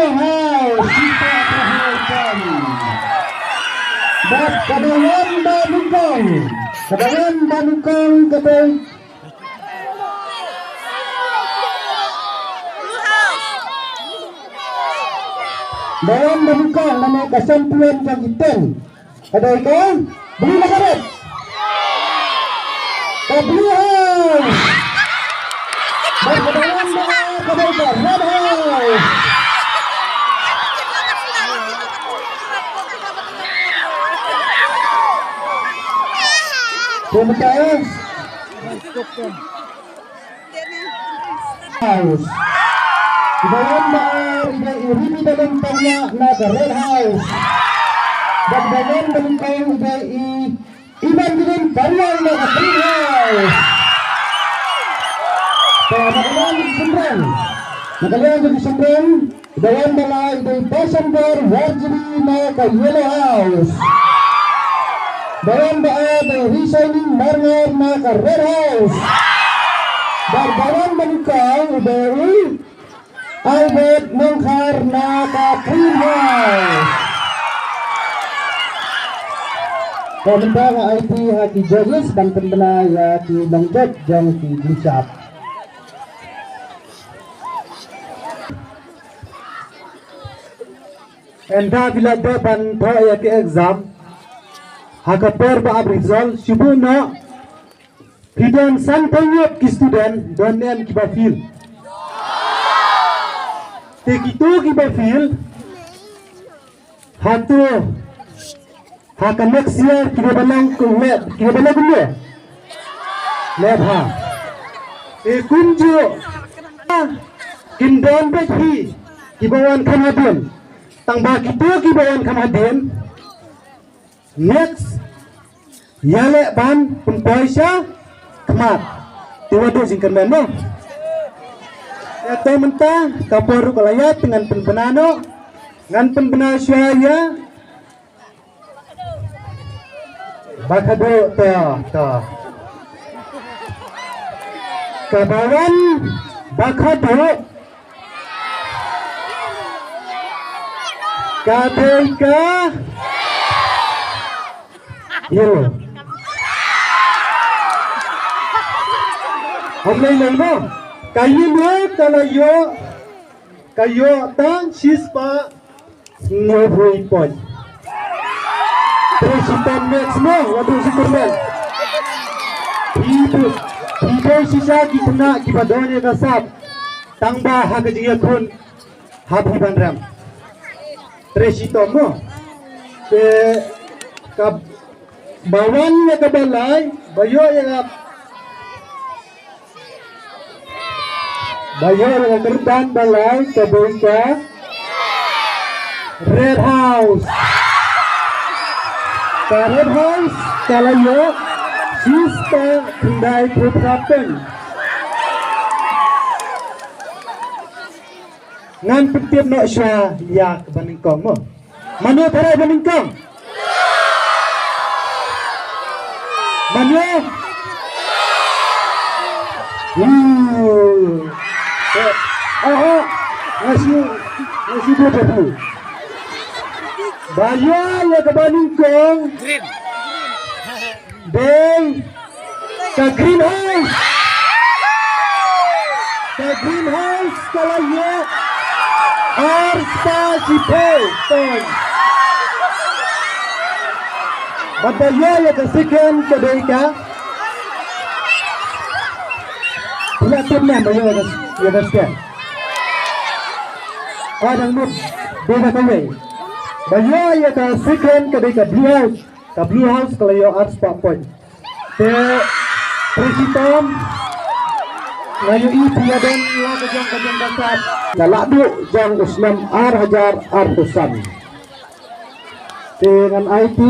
Yellow House kita perhatikan. Dan Kabayan Banukong kepada Bayan Banukong nama kesampuan Jagitan. Ada ikan beli nakaret. Blue House. Dan Kabayan kepada Red House. Terima kasih. House. Kemudian ini dalam tanya naga Red House. Dan dalam bentuk Iban Gilin Karyan naga Green House. Nakalian jadi sembrang. Dalam balai dari Pasanggar Warjiri naga Yellow House. Dalam ada resigning Marnger naga Red House. Dan dalam bentuk dari Albert Mengkar naga Green House. Komentar IT haki judges dan pembela ya ki longjat jang ki gusap. Enda bila depan tho ya ki exam haka per ba result subuna hidden santanyot ki student don nem ki ba feel. Te kito ki ba feel hatu haka next year kita balang kumle lab ha kunjo kindon behi kibawan kamaden tangba kito kibawan kamaden next yale ban pempoisya kemat tiwado singkan meno atau mentah kaporu kalayat dengan penbenano dengan penbenasya bakado to kabawan bakado kadeka yellow हमने लेना कहीं में kayo tang shispa no huई pon Presiden Maxmo, waduh Superman. Ibu sisa kita kipadonnya kasap. Tangba hakajiya kun habi bandram. Presiden mo. Kab bawan ya kabalay, bayo ya kerban balay kabungka Red House. Red House kalayo sista Hyundai Putrapen ngan petiap nak syah ya kebaningkong mo mana para baningkong mana ngasih berapa bayar ya kebaningkong Day ke greenhouse kalau ya arsa sipel ton bataya ya ke second ke deika bila timnya bayar ya ke second kadang mut beda kawai bayar ya ke second ke deika Blue House kalau yo arts point. Te presiden ngayu iya dan lagu jang dasar. Naladu jang Usman Hajar Artusan. Dengan IT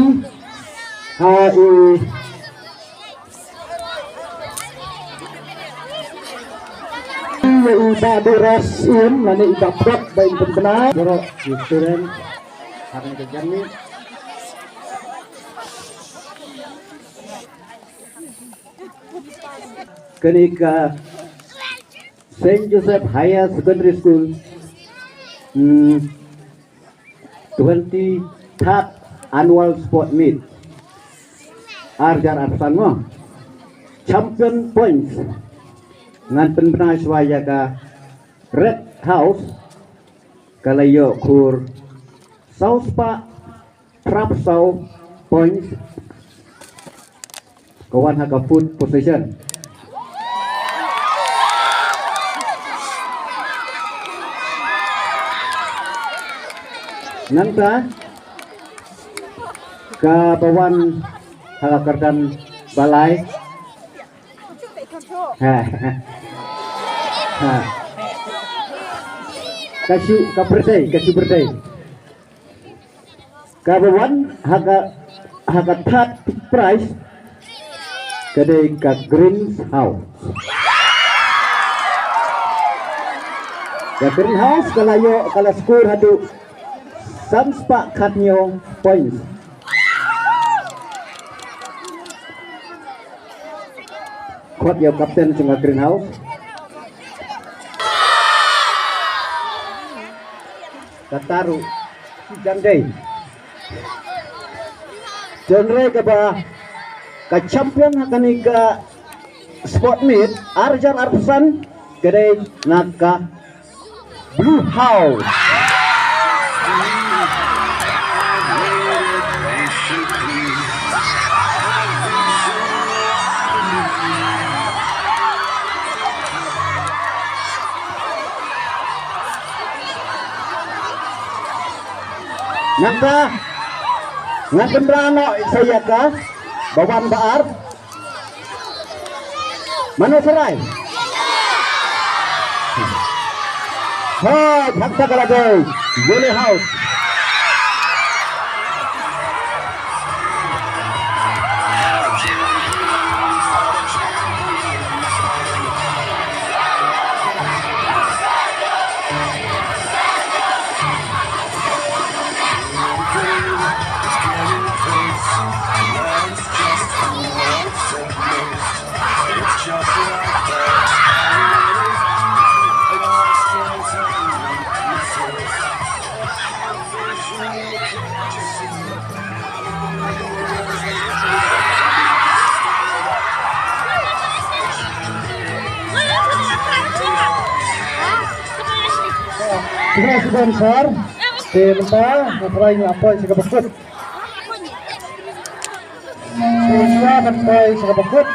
HI Iba durasin nani iba prok baik benar. Jero student akan kejarni. Ketika Saint Joseph Higher Secondary School 23rd annual sport meet Arjar Arsan mo champion points ngan penbenah swaya ka Red House kalayo kur South Pa Trap South points kawan haka food position nanta kabawan halakardan balai kasih berdai kabawan haka third prize kedai ka Green House Green House kalayo kala skor hadu Samspa katnyo points. Kuat ya kapten singa Greenhouse. Kataru Jandai. Genre ka ba ka champion hakani ka sport meet Arjar Arsan kedai naka Blue House. Nangka ngaken rano saya ka bawan baar mana serai hakta kalagay Yule House Sudah sponsor sebentar ngapain apa sih kebekut semua ngapain sih kebekut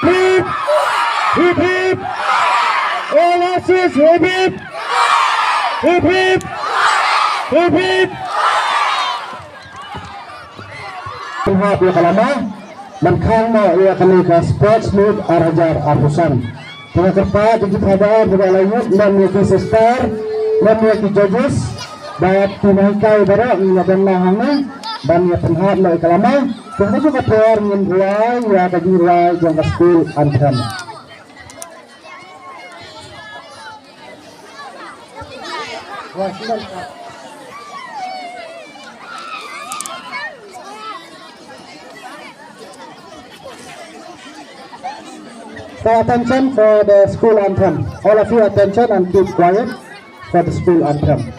hip hip hip all asis hip hip hip hip hip hip Tuhan ya kalama menkang mo ya kami ke sports meet Arjar Arsan mga kerpa, jujur hadaan, juga lainnya, dan yaki sister, dan yaki judges, bayat pinahikay barang, ngadan lahangna, dan ya penhat na ikalama, kung juga prayer ngin ruay, ya kajiruay, jangka school anthem. Wah, silang ka. So attention for the school anthem. All of you attention and keep quiet for the school anthem.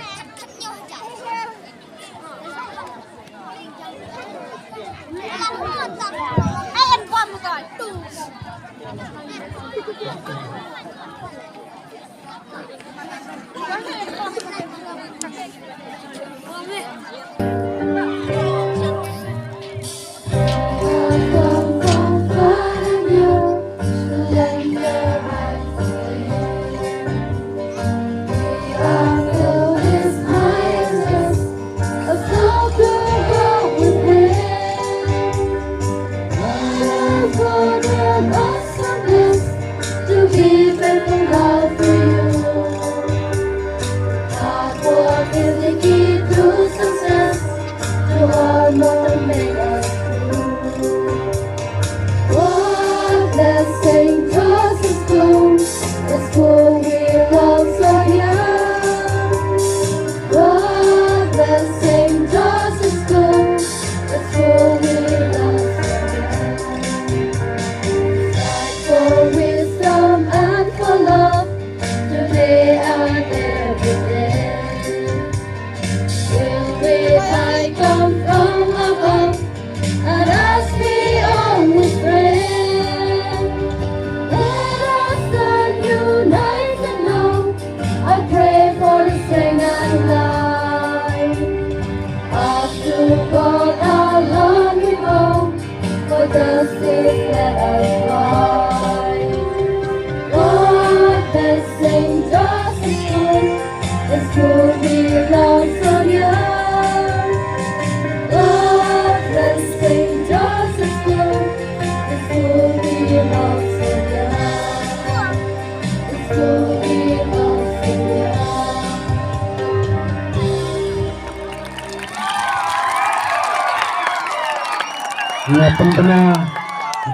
Ngapan pena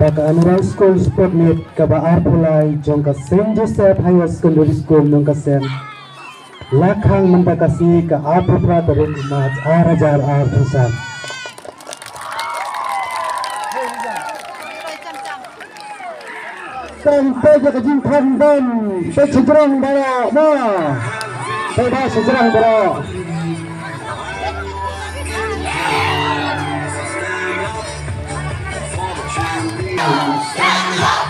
baka Anural School Sport Meet kabaar pulai jongka Saint Joseph Higher Secondary School nungkasen lakhang mentakasi ke Apu Pratarin match Arajar Artusan. Dan peja kejing pandan secerang bara nah peja secerang bara Stand up!